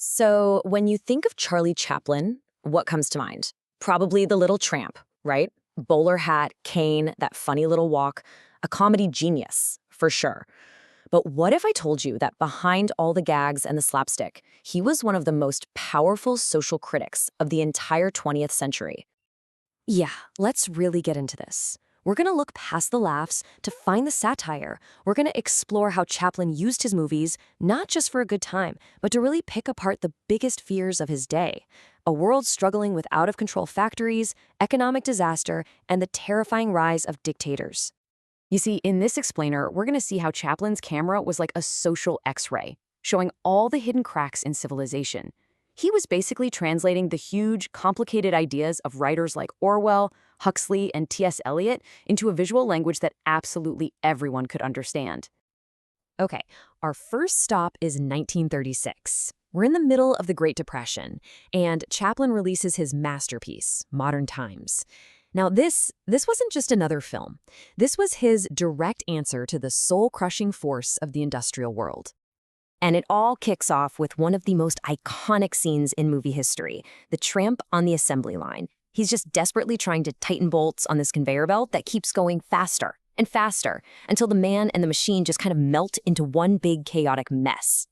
So, when you think of Charlie Chaplin, what comes to mind? Probably The Little Tramp, right? Bowler hat, cane, that funny little walk, a comedy genius, for sure. But what if I told you that behind all the gags and the slapstick, he was one of the most powerful social critics of the entire 20th century? Yeah, let's really get into this. We're going to look past the laughs to find the satire. We're going to explore how Chaplin used his movies not just for a good time, but to really pick apart the biggest fears of his day. A world struggling with out-of-control factories, economic disaster, and the terrifying rise of dictators. You see, in this explainer, we're going to see how Chaplin's camera was like a social X-ray, showing all the hidden cracks in civilization. He was basically translating the huge, complicated ideas of writers like Orwell, Huxley, and T.S. Eliot into a visual language that absolutely everyone could understand. Okay, our first stop is 1936. We're in the middle of the Great Depression, and Chaplin releases his masterpiece, Modern Times. Now, this wasn't just another film. This was his direct answer to the soul-crushing force of the industrial world. And it all kicks off with one of the most iconic scenes in movie history, the tramp on the assembly line. He's just desperately trying to tighten bolts on this conveyor belt that keeps going faster and faster until the man and the machine just kind of melt into one big chaotic mess.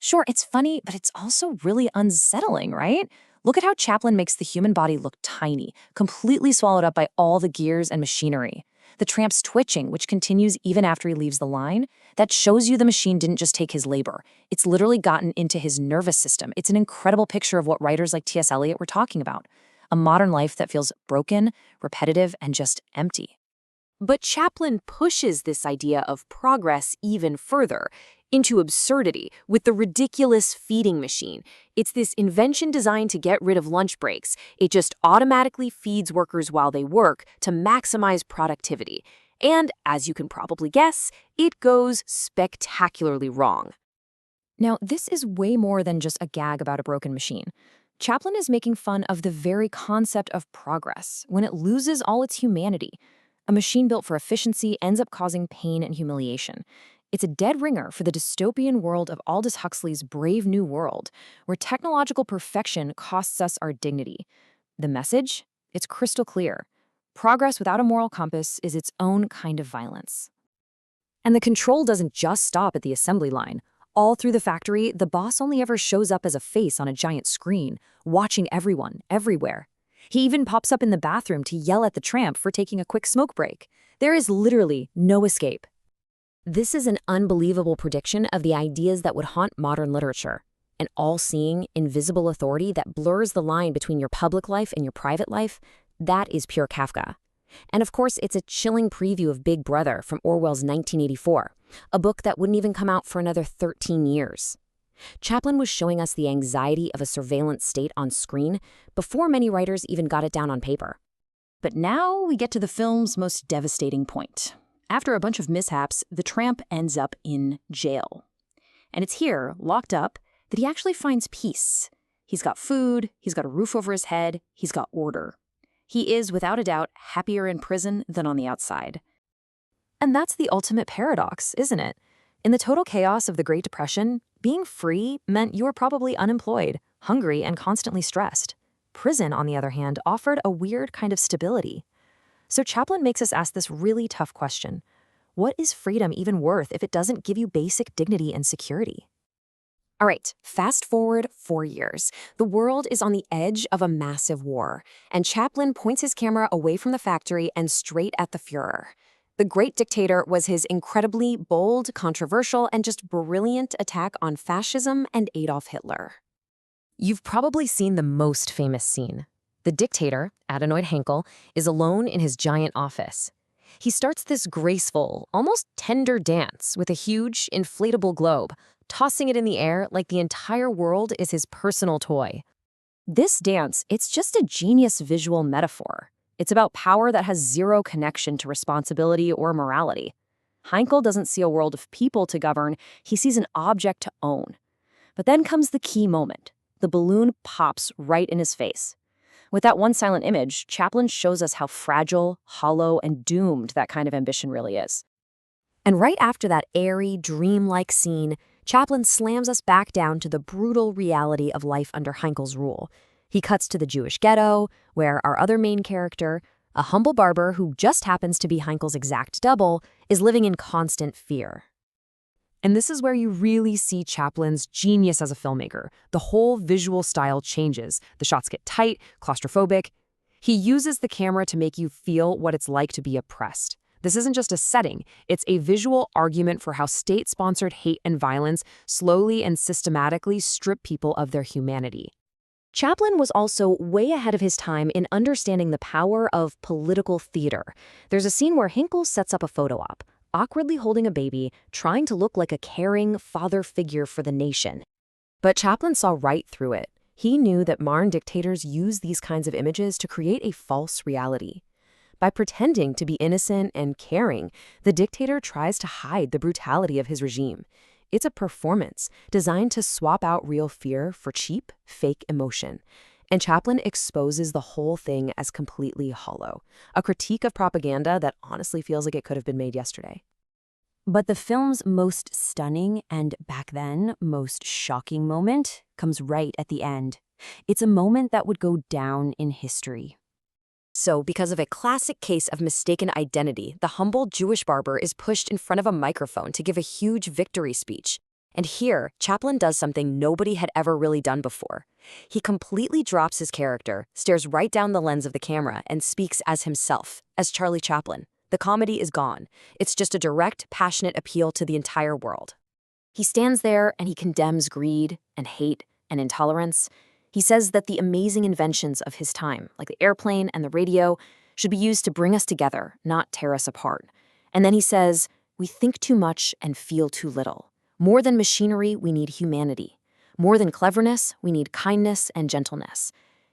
Sure, it's funny, but it's also really unsettling, right? Look at how Chaplin makes the human body look tiny, completely swallowed up by all the gears and machinery. The tramp's twitching, which continues even after he leaves the line, that shows you the machine didn't just take his labor. It's literally gotten into his nervous system. It's an incredible picture of what writers like T.S. Eliot were talking about. A modern life that feels broken, repetitive, and just empty. But Chaplin pushes this idea of progress even further, into absurdity, with the ridiculous feeding machine. It's this invention designed to get rid of lunch breaks. It just automatically feeds workers while they work to maximize productivity. And, as you can probably guess, it goes spectacularly wrong. Now, this is way more than just a gag about a broken machine. Chaplin is making fun of the very concept of progress when it loses all its humanity. A machine built for efficiency ends up causing pain and humiliation. It's a dead ringer for the dystopian world of Aldous Huxley's Brave New World, where technological perfection costs us our dignity. The message? It's crystal clear. Progress without a moral compass is its own kind of violence. And the control doesn't just stop at the assembly line. All through the factory, the boss only ever shows up as a face on a giant screen, watching everyone, everywhere. He even pops up in the bathroom to yell at the tramp for taking a quick smoke break. There is literally no escape. This is an unbelievable prediction of the ideas that would haunt modern literature. An all-seeing, invisible authority that blurs the line between your public life and your private life, that is pure Kafka. And of course, it's a chilling preview of Big Brother from Orwell's 1984, a book that wouldn't even come out for another 13 years. Chaplin was showing us the anxiety of a surveillance state on screen before many writers even got it down on paper. But now we get to the film's most devastating point. After a bunch of mishaps, the tramp ends up in jail. And it's here, locked up, that he actually finds peace. He's got food, he's got a roof over his head, he's got order. He is, without a doubt, happier in prison than on the outside. And that's the ultimate paradox, isn't it? In the total chaos of the Great Depression, being free meant you were probably unemployed, hungry, and constantly stressed. Prison, on the other hand, offered a weird kind of stability. So Chaplin makes us ask this really tough question. What is freedom even worth if it doesn't give you basic dignity and security? All right, fast forward 4 years. The world is on the edge of a massive war, and Chaplin points his camera away from the factory and straight at the Führer. The Great Dictator was his incredibly bold, controversial, and just brilliant attack on fascism and Adolf Hitler. You've probably seen the most famous scene. The dictator, Adenoid Henkel, is alone in his giant office. He starts this graceful, almost tender dance with a huge, inflatable globe, tossing it in the air like the entire world is his personal toy. This dance, it's just a genius visual metaphor. It's about power that has zero connection to responsibility or morality. Henkel doesn't see a world of people to govern, he sees an object to own. But then comes the key moment. The balloon pops right in his face. With that one silent image, Chaplin shows us how fragile, hollow, and doomed that kind of ambition really is. And right after that airy, dreamlike scene, Chaplin slams us back down to the brutal reality of life under Heinkel's rule. He cuts to the Jewish ghetto, where our other main character, a humble barber who just happens to be Heinkel's exact double, is living in constant fear. And this is where you really see Chaplin's genius as a filmmaker. The whole visual style changes. The shots get tight, claustrophobic. He uses the camera to make you feel what it's like to be oppressed. This isn't just a setting, it's a visual argument for how state-sponsored hate and violence slowly and systematically strip people of their humanity. Chaplin was also way ahead of his time in understanding the power of political theater. There's a scene where Heinkel sets up a photo op, awkwardly holding a baby, trying to look like a caring father figure for the nation. But Chaplin saw right through it. He knew that modern dictators use these kinds of images to create a false reality. By pretending to be innocent and caring, the dictator tries to hide the brutality of his regime. It's a performance designed to swap out real fear for cheap, fake emotion. And Chaplin exposes the whole thing as completely hollow, a critique of propaganda that honestly feels like it could have been made yesterday. But the film's most stunning and, back then, most shocking moment comes right at the end. It's a moment that would go down in history. So, because of a classic case of mistaken identity, the humble Jewish barber is pushed in front of a microphone to give a huge victory speech. And here, Chaplin does something nobody had ever really done before. He completely drops his character, stares right down the lens of the camera, and speaks as himself, as Charlie Chaplin. The comedy is gone. It's just a direct, passionate appeal to the entire world. He stands there and he condemns greed and hate and intolerance. He says that the amazing inventions of his time, like the airplane and the radio, should be used to bring us together, not tear us apart. And then he says, we think too much and feel too little. More than machinery, we need humanity. More than cleverness, we need kindness and gentleness.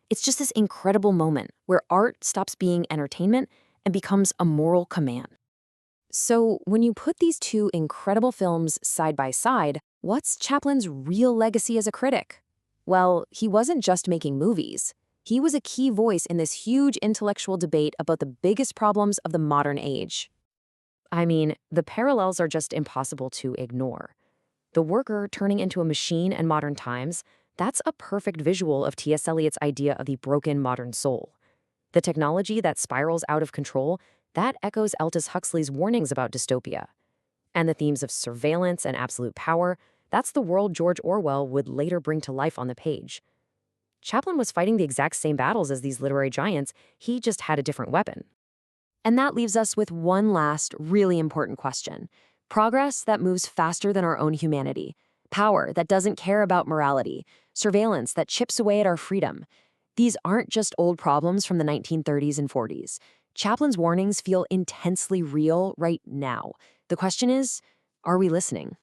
It's just this incredible moment where art stops being entertainment and becomes a moral command. So when you put these two incredible films side by side, what's Chaplin's real legacy as a critic? Well, he wasn't just making movies. He was a key voice in this huge intellectual debate about the biggest problems of the modern age. I mean, the parallels are just impossible to ignore. The worker turning into a machine in modern times, that's a perfect visual of T.S. Eliot's idea of the broken modern soul. The technology that spirals out of control, that echoes Aldous Huxley's warnings about dystopia. And the themes of surveillance and absolute power, that's the world George Orwell would later bring to life on the page. Chaplin was fighting the exact same battles as these literary giants, he just had a different weapon. And that leaves us with one last, really important question. Progress that moves faster than our own humanity. Power that doesn't care about morality. Surveillance that chips away at our freedom. These aren't just old problems from the 1930s and 40s. Chaplin's warnings feel intensely real right now. The question is, are we listening?